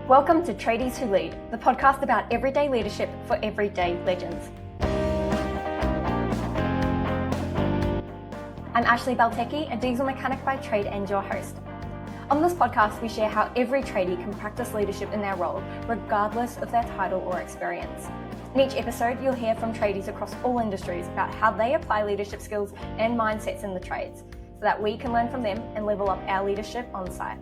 Welcome to Tradies Who Lead, the podcast about everyday leadership for everyday legends. I'm Ashley Baltecki, a diesel mechanic by trade and your host. On this podcast, we share how every tradie can practice leadership in their role, regardless of their title or experience. In each episode, you'll hear from tradies across all industries about how they apply leadership skills and mindsets in the trades, so that we can learn from them and level up our leadership on site.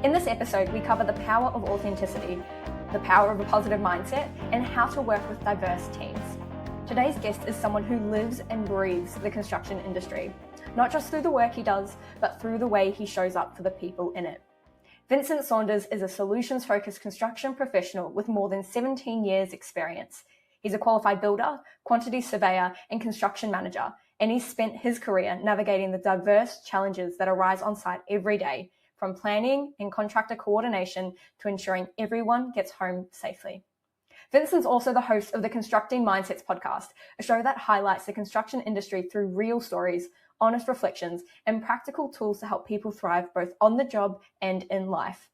In this episode, we cover the power of authenticity, the power of a positive mindset, and how to work with diverse teams. Today's guest is someone who lives and breathes the construction industry, not just through the work he does, but through the way he shows up for the people in it. Vincent Saunders is a solutions-focused construction professional with more than 17 years' experience. He's a qualified builder, quantity surveyor, and construction manager, and he's spent his career navigating the diverse challenges that arise on site every day, from planning and contractor coordination to ensuring everyone gets home safely. Vincent's also the host of the Constructing Mindsets podcast, a show that highlights the construction industry through real stories, honest reflections, and practical tools to help people thrive both on the job and in life.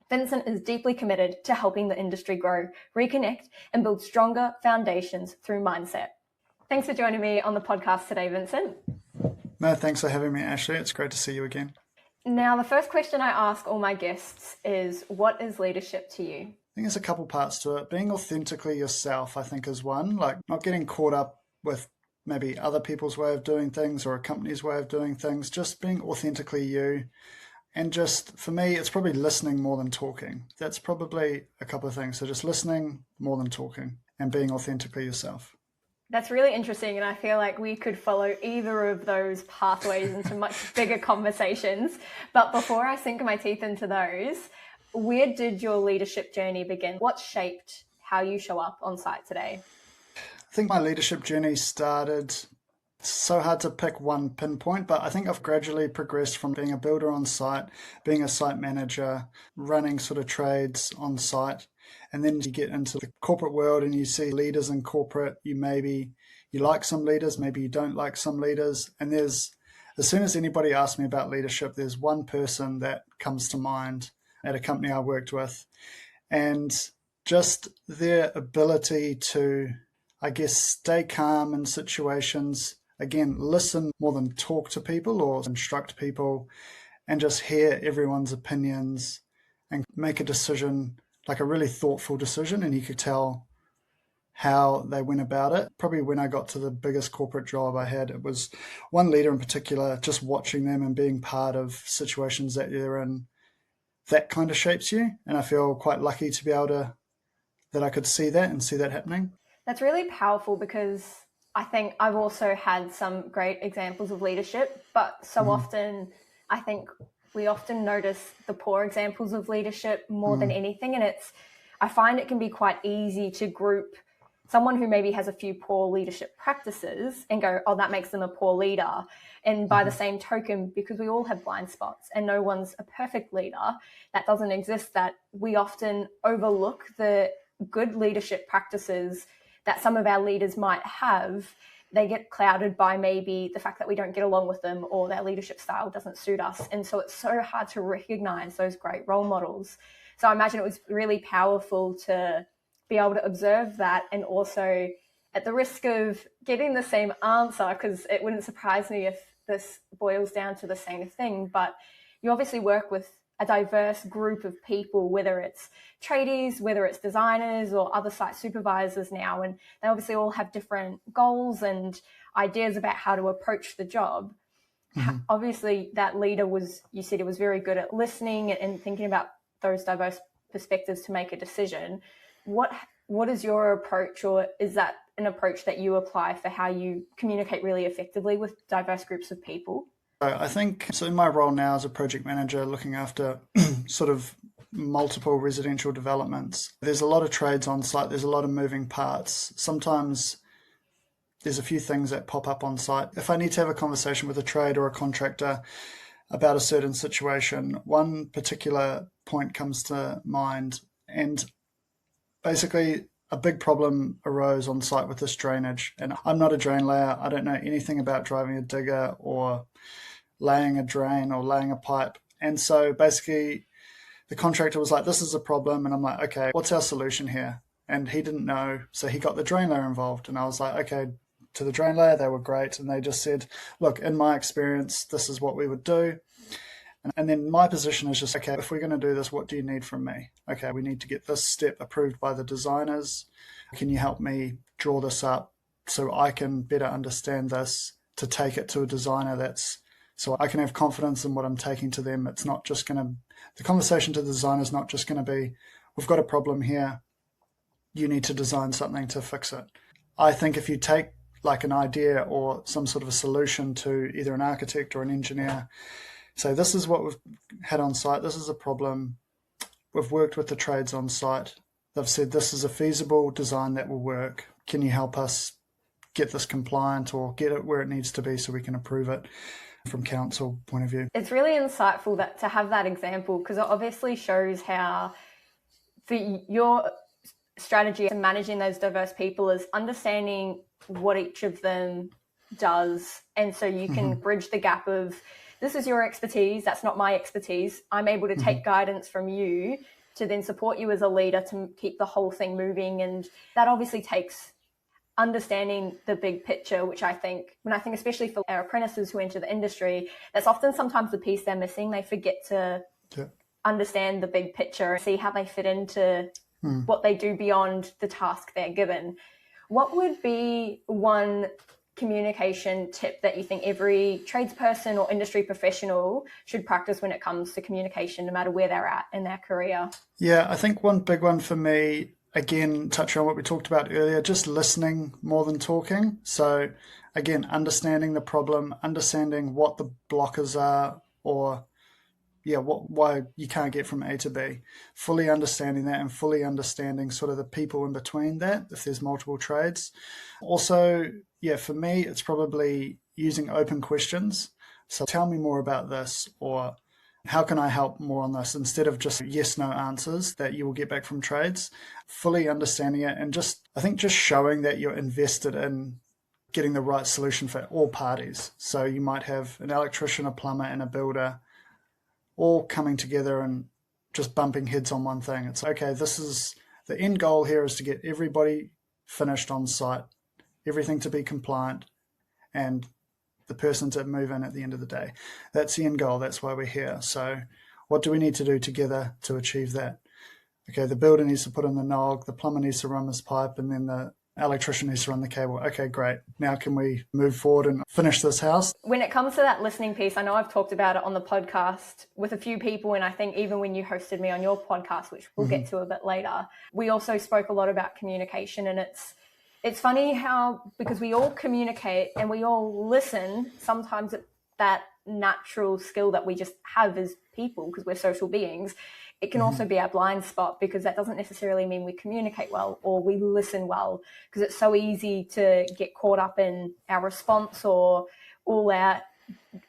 Vincent is deeply committed to helping the industry grow, reconnect, and build stronger foundations through mindset. Thanks for joining me on the podcast today, Vincent. No, thanks for having me, Ashley. It's great to see you again. Now, the first question I ask all my guests is, what is leadership to you? I think there's a couple parts to it. Being authentically yourself, I think, is one. Like not getting caught up with maybe other people's way of doing things or a company's way of doing things, just being authentically you. And just, for me, it's probably listening more than talking. That's probably a couple of things. So just listening more than talking and being authentically yourself. That's really interesting, and I feel like we could follow either of those pathways into much bigger conversations. But before I sink my teeth into those, where did your leadership journey begin? What shaped how you show up on site today? I think my leadership journey started, so hard to pick one pinpoint, but I think I've gradually progressed from being a builder on site, being a site manager, running sort of trades on site. And then you get into the corporate world and you see leaders in corporate. You like some leaders, maybe you don't like some leaders. And as soon as anybody asks me about leadership, there's one person that comes to mind at a company I worked with. And just their ability to, I guess, stay calm in situations, again, listen more than talk to people or instruct people, and just hear everyone's opinions and make a decision, like a really thoughtful decision, and you could tell how they went about it. Probably when I got to the biggest corporate job I had, it was one leader in particular, just watching them and being part of situations that you're in, that kind of shapes you. And I feel quite lucky to be able to, that I could see that and see that happening. That's really powerful, because I think I've also had some great examples of leadership, but so often I think we often notice the poor examples of leadership more than anything. And I find it can be quite easy to group someone who maybe has a few poor leadership practices and go, oh, that makes them a poor leader. And by the same token, because we all have blind spots and no one's a perfect leader, that doesn't exist, that we often overlook the good leadership practices that some of our leaders might have. They get clouded by maybe the fact that we don't get along with them or their leadership style doesn't suit us. And so it's so hard to recognize those great role models. So I imagine it was really powerful to be able to observe that, and also, at the risk of getting the same answer, because it wouldn't surprise me if this boils down to the same thing, but you obviously work with a diverse group of people, whether it's tradies, whether it's designers or other site supervisors now, and they obviously all have different goals and ideas about how to approach the job. Obviously, that leader you said it was very good at listening and thinking about those diverse perspectives to make a decision. What is your approach, or is that an approach that you apply for how you communicate really effectively with diverse groups of people? I think, so in my role now as a project manager looking after sort of multiple residential developments, there's a lot of trades on site, there's a lot of moving parts. Sometimes there's a few things that pop up on site. If I need to have a conversation with a trade or a contractor about a certain situation, one particular point comes to mind, and basically a big problem arose on site with this drainage. And I'm not a drain layer. I don't know anything about driving a digger or laying a drain or laying a pipe. And so basically the contractor was like, this is a problem. And I'm like, okay, what's our solution here? And he didn't know. So he got the drain layer involved. And I was like, okay, to the drain layer, they were great. And they just said, look, in my experience, this is what we would do. And then my position is just, okay, if we're going to do this, what do you need from me? Okay, we need to get this step approved by the designers. Can you help me draw this up so I can better understand this, to take it to a designer so I can have confidence in what I'm taking to them. It's not just going to, the conversation to the designer is not just going to be, we've got a problem here, you need to design something to fix it. I think if you take like an idea or some sort of a solution to either an architect or an engineer, say, this is what we've had on site, this is a problem, we've worked with the trades on site, they've said this is a feasible design that will work, can you help us get this compliant or get it where it needs to be so we can approve it from council point of view. It's really insightful that to have that example, because it obviously shows how your strategy in managing those diverse people is understanding what each of them does. And so you can bridge the gap of, this is your expertise, that's not my expertise. I'm able to take guidance from you to then support you as a leader to keep the whole thing moving. And that obviously takes understanding the big picture, which I think, especially for our apprentices who enter the industry, that's often sometimes the piece they're missing. They forget to understand the big picture and see how they fit into what they do beyond the task they're given. What would be one communication tip that you think every tradesperson or industry professional should practice when it comes to communication, no matter where they're at in their career? Yeah, I think one big one for me, again, touching on what we talked about earlier, just listening more than talking. So again, understanding the problem, understanding what the blockers are, or why you can't get from A to B, fully understanding that and fully understanding sort of the people in between that, if there's multiple trades. Also, for me, it's probably using open questions. So tell me more about this, or how can I help more on this, instead of just yes, no answers that you will get back from trades. Fully understanding it and just showing that you're invested in getting the right solution for all parties. So you might have an electrician, a plumber, and a builder all coming together and just bumping heads on one thing. It's okay, this is the end goal here, is to get everybody finished on site, everything to be compliant, and the person to move in at the end of the day. That's the end goal. That's why we're here. So what do we need to do together to achieve that? Okay, the builder needs to put in the nog, the plumber needs to run this pipe, and then the electrician needs to run the cable. Okay, great. Now can we move forward and finish this house? When it comes to that listening piece, I know I've talked about it on the podcast with a few people, and I think even when you hosted me on your podcast, which we'll get to a bit later, we also spoke a lot about communication. And it's funny how, because we all communicate and we all listen, sometimes that natural skill that we just have as people, because we're social beings, it can also be our blind spot, because that doesn't necessarily mean we communicate well or we listen well, because it's so easy to get caught up in our response or all our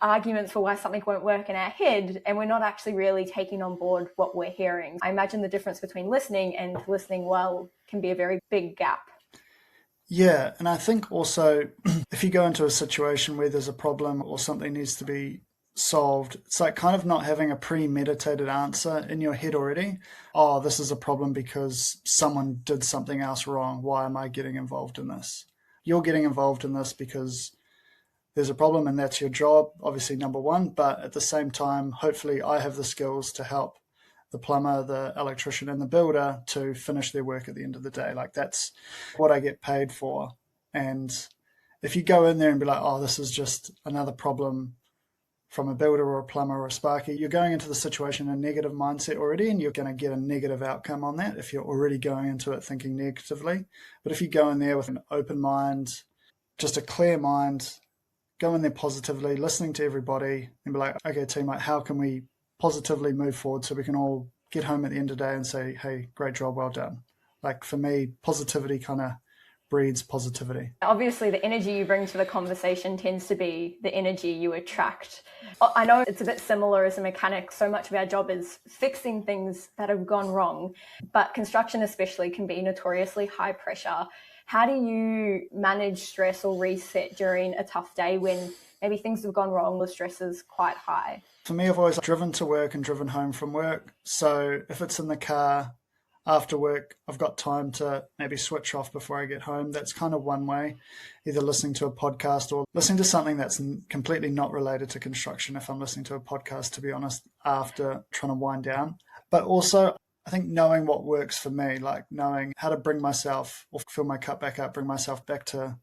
arguments for why something won't work in our head, and we're not actually really taking on board what we're hearing. I imagine the difference between listening and listening well can be a very big gap. Yeah, and I think also if you go into a situation where there's a problem or something needs to be solved, it's like kind of not having a premeditated answer in your head already. Oh, this is a problem because someone did something else wrong. Why am I getting involved in this? You're getting involved in this because there's a problem and that's your job, obviously, number one. But at the same time, hopefully I have the skills to help the plumber, the electrician, and the builder to finish their work at the end of the day. Like, that's what I get paid for. And if you go in there and be like, oh, this is just another problem from a builder or a plumber or a sparky, you're going into the situation in a negative mindset already, and you're going to get a negative outcome on that if you're already going into it thinking negatively. But if you go in there with an open mind, just a clear mind, go in there positively, listening to everybody, and be like, okay, teammate, how can we positively move forward so we can all get home at the end of the day and say, hey, great job, well done. Like, for me, positivity kind of breeds positivity. Obviously, the energy you bring to the conversation tends to be the energy you attract. I know it's a bit similar as a mechanic. So much of our job is fixing things that have gone wrong, but construction especially can be notoriously high pressure. How do you manage stress or reset during a tough day when maybe things have gone wrong, the stress is quite high? For me, I've always driven to work and driven home from work. So if it's in the car after work, I've got time to maybe switch off before I get home. That's kind of one way, either listening to a podcast or listening to something that's completely not related to construction, if I'm listening to a podcast, to be honest, after trying to wind down. But also, I think knowing what works for me, like knowing how to bring myself or fill my cup back up, bring myself back to,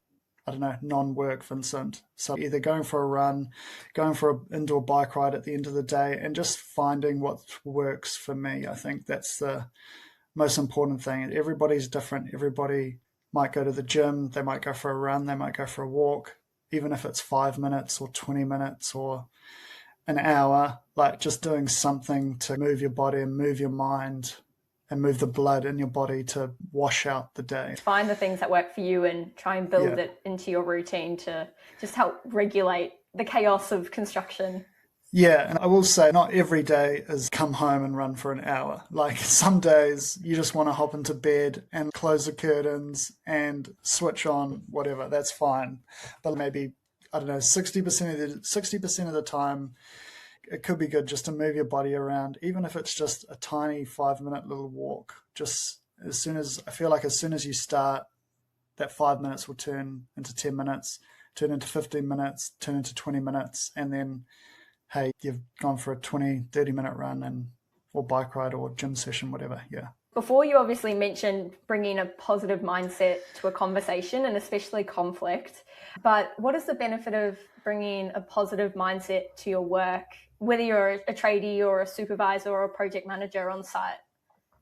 I don't know, non-work Vincent. So either going for a run, going for an indoor bike ride at the end of the day, and just finding what works for me. I think that's the most important thing. Everybody's different. Everybody might go to the gym, they might go for a run, they might go for a walk, even if it's 5 minutes or 20 minutes or an hour, like just doing something to move your body and move your mind and move the blood in your body to wash out the day. Find the things that work for you and try and build it into your routine to just help regulate the chaos of construction. Yeah, and I will say not every day is come home and run for an hour. Like some days you just want to hop into bed and close the curtains and switch on whatever. That's fine. But maybe, I don't know, 60% of the time it could be good just to move your body around, even if it's just a tiny 5-minute little walk. Just as soon as you start, that 5 minutes will turn into 10 minutes, turn into 15 minutes, turn into 20 minutes, and then hey, you've gone for a 20, 30-minute run or bike ride or gym session, whatever, yeah. Before, you obviously mentioned bringing a positive mindset to a conversation and especially conflict. But what is the benefit of bringing a positive mindset to your work, whether you're a tradie or a supervisor or a project manager on site?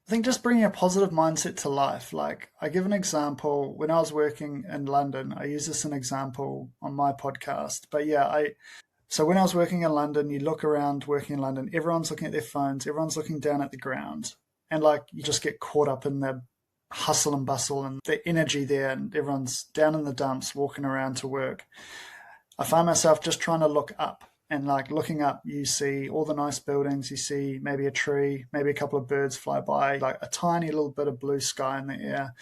I think just bringing a positive mindset to life. Like I give an example, when I was working in London, I use this as an example on my podcast. But yeah, So when I was working in London, you look around working in London, everyone's looking at their phones, everyone's looking down at the ground. And like you just get caught up in the hustle and bustle and the energy there, and everyone's down in the dumps walking around to work. I find myself just trying to look up, and like looking up, you see all the nice buildings, you see maybe a tree, maybe a couple of birds fly by, like a tiny little bit of blue sky in the air.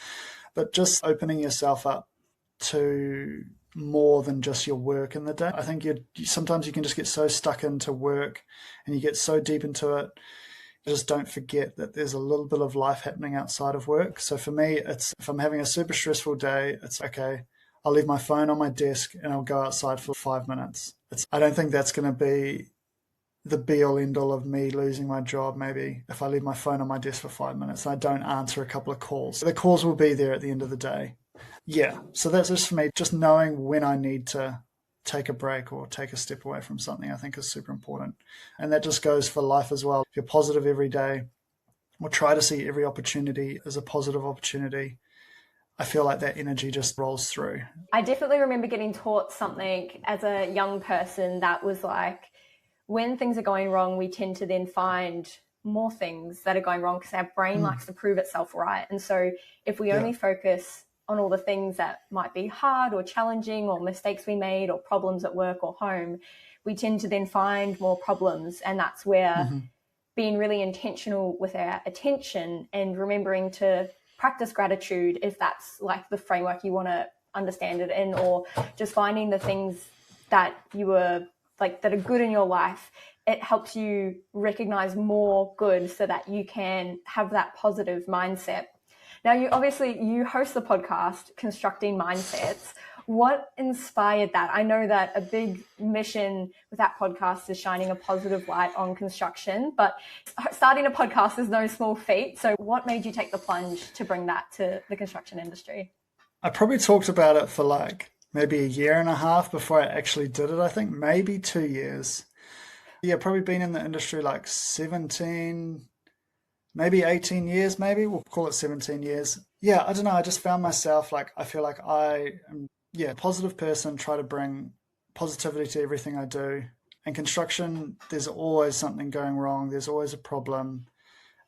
But just opening yourself up to more than just your work in the day. I think sometimes you can just get so stuck into work and you get so deep into it, you just don't forget that there's a little bit of life happening outside of work. So for me, it's if I'm having a super stressful day, it's okay, I'll leave my phone on my desk and I'll go outside for 5 minutes. I don't think that's going to be the be-all end-all of me losing my job, maybe, if I leave my phone on my desk for 5 minutes and I don't answer a couple of calls. The calls will be there at the end of the day. Yeah, so that's just for me, just knowing when I need to take a break or take a step away from something, I think is super important. And that just goes for life as well. If you're positive every day, or try to see every opportunity as a positive opportunity, I feel like that energy just rolls through. I definitely remember getting taught something as a young person that was like, when things are going wrong, we tend to then find more things that are going wrong because our brain likes to prove itself right. And so if we only focus on all the things that might be hard or challenging or mistakes we made or problems at work or home, we tend to then find more problems. And that's where being really intentional with our attention and remembering to practice gratitude, if that's like the framework you want to understand it in, or just finding the things that you were like that are good in your life, it helps you recognize more good so that you can have that positive mindset. Now, you host the podcast, Constructing Mindsets. What inspired that? I know that a big mission with that podcast is shining a positive light on construction, but starting a podcast is no small feat. So what made you take the plunge to bring that to the construction industry? I probably talked about it for like maybe a year and a half before I actually did it. I think maybe 2 years. Yeah, probably been in the industry like 17, maybe 18 years, maybe. We'll call it 17 years. Yeah, I don't know. I just found myself like, I feel like I am, a positive person, try to bring positivity to everything I do. And construction, there's always something going wrong. There's always a problem.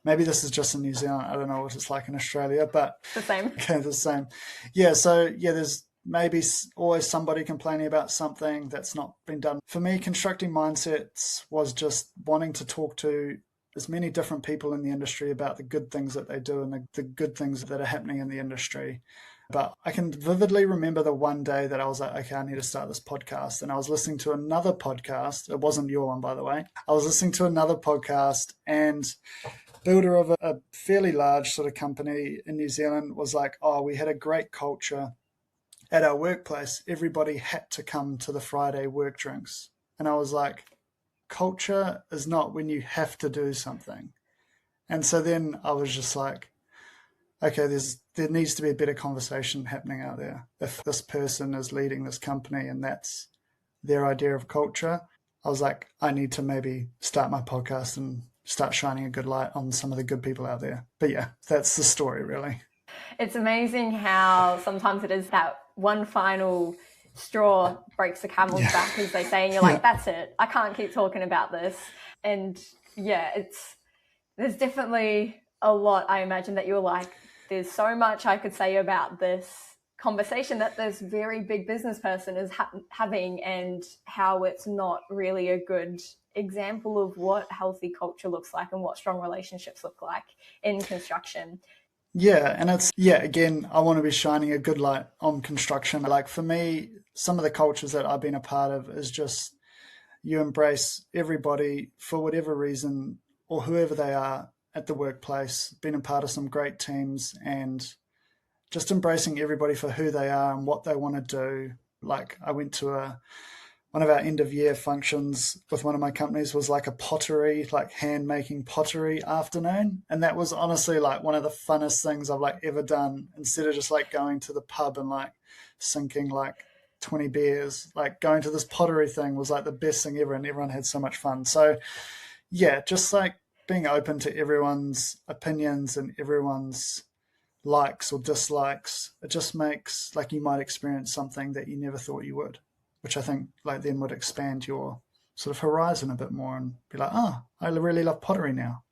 Maybe this is just in New Zealand. I don't know what it's like in Australia, but the same. Okay, the same. Yeah, so there's maybe always somebody complaining about something that's not been done. For me, constructing mindsets was just wanting to talk to as many different people in the industry about the good things that they do and the good things that are happening in the industry. But I can vividly remember the one day that I was like, okay, I need to start this podcast. And I was listening to another podcast. It wasn't your one, by the way. I was listening to another podcast, and builder of a fairly large sort of company in New Zealand was like, oh, we had a great culture at our workplace. Everybody had to come to the Friday work drinks. And I was like, culture is not when you have to do something. And so then I was just like, okay, there needs to be a better conversation happening out there. If this person is leading this company and that's their idea of culture, I was like, I need to maybe start my podcast and start shining a good light on some of the good people out there. But yeah, that's the story, really. It's amazing how sometimes it is that one final straw breaks the camel's back, as they say, and you're like, that's it. I can't keep talking about this. And yeah, there's definitely a lot, I imagine, that you're like, there's so much I could say about this conversation that this very big business person is having, and how it's not really a good example of what healthy culture looks like and what strong relationships look like in construction. Yeah, and again, I want to be shining a good light on construction. Like for me, some of the cultures that I've been a part of is just you embrace everybody for whatever reason or whoever they are at the workplace, been a part of some great teams, and just embracing everybody for who they are and what they want to do. Like I went to one of our end of year functions with one of my companies was like a pottery, like hand making pottery afternoon. And that was honestly like one of the funnest things I've like ever done, instead of just like going to the pub and like sinking like 20 beers. Like going to this pottery thing was like the best thing ever, and everyone had so much fun. So yeah, just like being open to everyone's opinions and everyone's likes or dislikes, it just makes like you might experience something that you never thought you would, which I think like then would expand your sort of horizon a bit more and be like, oh, I really love pottery now.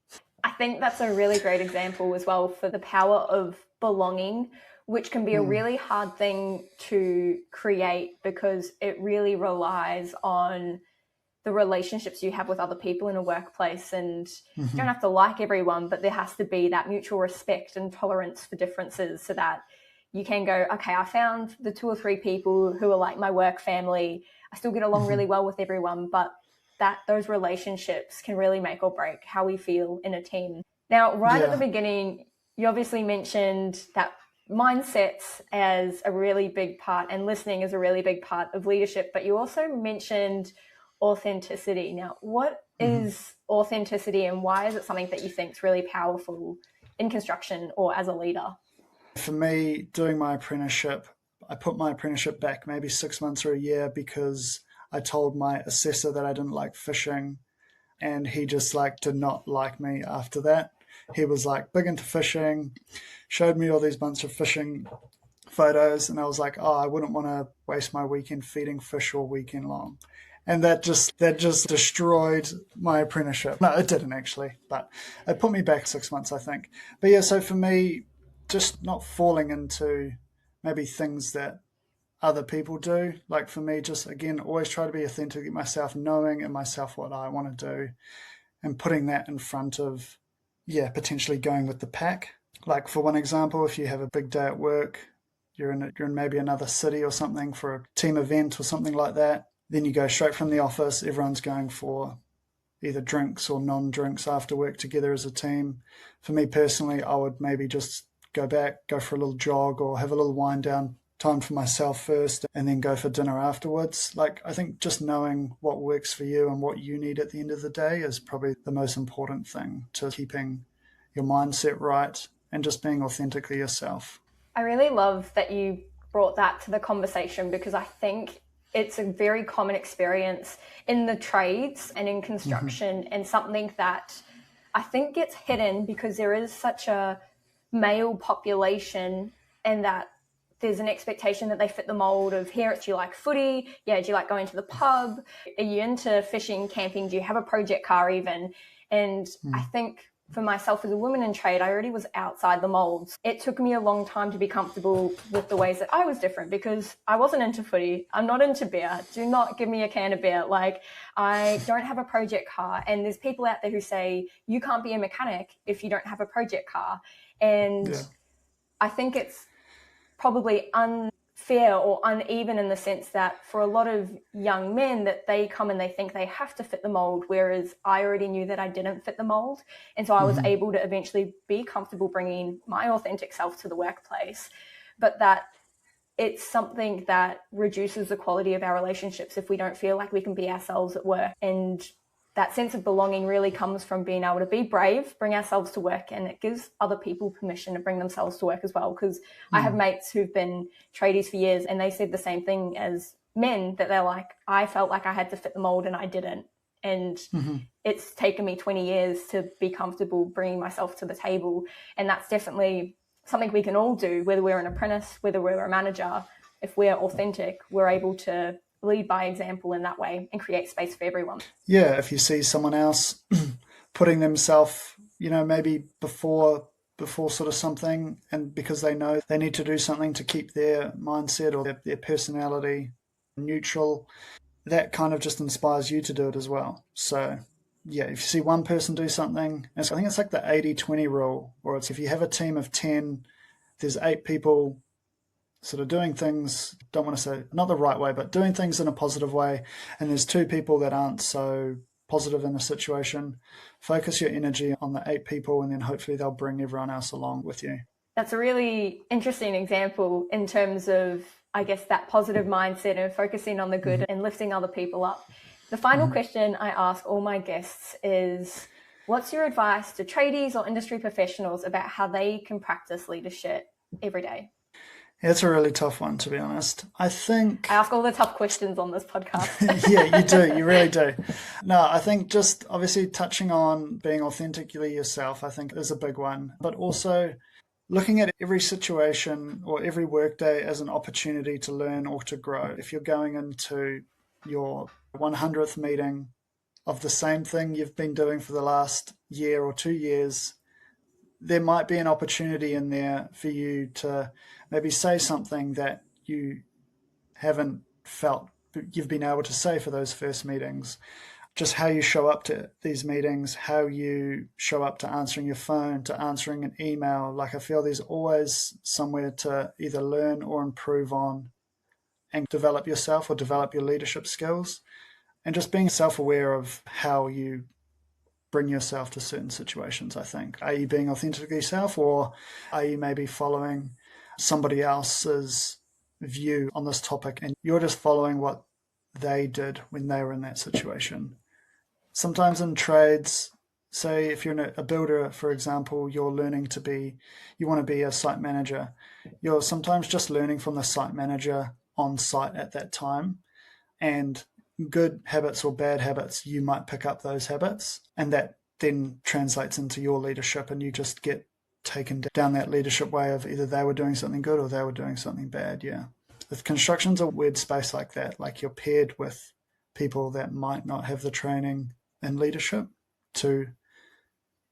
I think that's a really great example as well for the power of belonging, which can be a really hard thing to create because it really relies on the relationships you have with other people in a workplace. And you don't have to like everyone, but there has to be that mutual respect and tolerance for differences so that you can go, okay, I found the 2 or 3 people who are like my work family. I still get along really well with everyone, but those relationships can really make or break how we feel in a team. Now, right at the beginning, you obviously mentioned that mindsets as a really big part and listening is a really big part of leadership, but you also mentioned authenticity. Now, what is authenticity, and why is it something that you think is really powerful in construction or as a leader? For me, doing my apprenticeship, I put my apprenticeship back maybe 6 months or a year because I told my assessor that I didn't like fishing, and he just like did not like me after that. He was like big into fishing, showed me all these bunch of fishing photos, and I was like, oh, I wouldn't want to waste my weekend feeding fish all weekend long. And that just destroyed my apprenticeship. No, it didn't actually, but it put me back 6 months, I think. But yeah, so for me, just not falling into maybe things that other people do. Like for me, just again, always try to be authentic to myself, knowing in myself what I want to do and putting that in front of, potentially going with the pack. Like for one example, if you have a big day at work, you're in maybe another city or something for a team event or something like that. Then you go straight from the office, everyone's going for either drinks or non-drinks after work together as a team. For me personally, I would maybe just go back, go for a little jog or have a little wind down time for myself first and then go for dinner afterwards. Like I think just knowing what works for you and what you need at the end of the day is probably the most important thing to keeping your mindset right and just being authentically yourself. I really love that you brought that to the conversation because I think it's a very common experience in the trades and in construction and something that I think gets hidden because there is such a male population and that there's an expectation that they fit the mold of here, do you like footy? Yeah, do you like going to the pub? Are you into fishing, camping? Do you have a project car even? And I think for myself as a woman in trade, I already was outside the molds. It took me a long time to be comfortable with the ways that I was different because I wasn't into footy. I'm not into beer. Do not give me a can of beer. Like I don't have a project car. And there's people out there who say you can't be a mechanic if you don't have a project car. And I think it's probably unfair or uneven in the sense that for a lot of young men that they come and they think they have to fit the mold, whereas I already knew that I didn't fit the mold. And so I was able to eventually be comfortable bringing my authentic self to the workplace, but that it's something that reduces the quality of our relationships if we don't feel like we can be ourselves at work. And that sense of belonging really comes from being able to be brave, bring ourselves to work, and it gives other people permission to bring themselves to work as well. Because I have mates who've been tradies for years and they said the same thing as men, that they're like, I felt like I had to fit the mold and I didn't. And it's taken me 20 years to be comfortable bringing myself to the table. And that's definitely something we can all do, whether we're an apprentice, whether we're a manager. If we're authentic, we're able to lead by example in that way and create space for everyone. Yeah, if you see someone else putting themselves, maybe before sort of something, and because they know they need to do something to keep their mindset or their personality neutral, that kind of just inspires you to do it as well. So yeah, if you see one person do something, I think it's like the 80-20 rule, or it's if you have a team of 10, there's 8 people sort of doing things, don't want to say not the right way, but doing things in a positive way, and there's 2 people that aren't so positive in a situation. Focus your energy on the 8 people, and then hopefully they'll bring everyone else along with you. That's a really interesting example in terms of, I guess, that positive mindset and focusing on the good and lifting other people up. The final question I ask all my guests is, what's your advice to tradies or industry professionals about how they can practice leadership every day? It's a really tough one, to be honest. I ask all the tough questions on this podcast. Yeah, you do. You really do. No, I think just obviously touching on being authentically yourself, I think is a big one. But also looking at every situation or every workday as an opportunity to learn or to grow. If you're going into your 100th meeting of the same thing you've been doing for the last year or 2 years, there might be an opportunity in there for you to maybe say something that you haven't felt you've been able to say for those first meetings. Just how you show up to these meetings, how you show up to answering your phone, to answering an email. Like, I feel there's always somewhere to either learn or improve on and develop yourself or develop your leadership skills. And just being self-aware of how you bring yourself to certain situations, I think. Are you being authentically yourself, or are you maybe following somebody else's view on this topic and you're just following what they did when they were in that situation? Sometimes in trades, say if you're a builder, for example, you want to be a site manager. You're sometimes just learning from the site manager on site at that time, and good habits or bad habits, you might pick up those habits, and that then translates into your leadership, and you just get taken down that leadership way of either they were doing something good or they were doing something bad. Yeah. If construction's a weird space like that, like you're paired with people that might not have the training in leadership to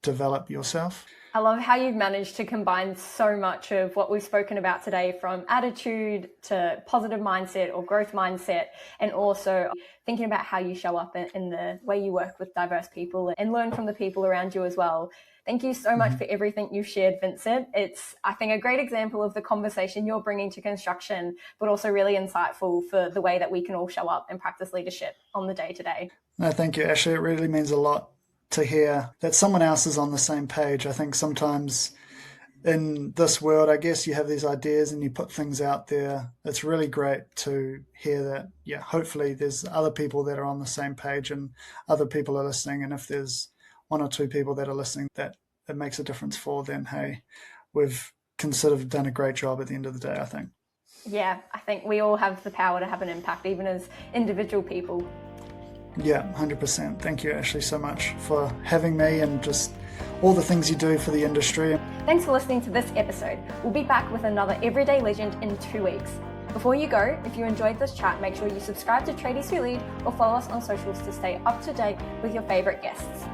develop yourself. I love how you've managed to combine so much of what we've spoken about today, from attitude to positive mindset or growth mindset, and also thinking about how you show up in the way you work with diverse people and learn from the people around you as well. Thank you so much for everything you've shared, Vincent. It's, I think, a great example of the conversation you're bringing to construction, but also really insightful for the way that we can all show up and practice leadership on the day-to-day. No, thank you, Ashley. It really means a lot to hear that someone else is on the same page. I think sometimes in this world, I guess you have these ideas and you put things out there. It's really great to hear that, yeah, hopefully there's other people that are on the same page and other people are listening. And if there's 1 or 2 people that are listening that it makes a difference for, then hey, we've considered done a great job at the end of the day, I think. Yeah, I think we all have the power to have an impact, even as individual people. Yeah, 100%. Thank you, Ashley, so much for having me and just all the things you do for the industry. Thanks for listening to this episode. We'll be back with another Everyday Legend in 2 weeks. Before you go, if you enjoyed this chat, make sure you subscribe to Tradies Who Lead or follow us on socials to stay up to date with your favorite guests.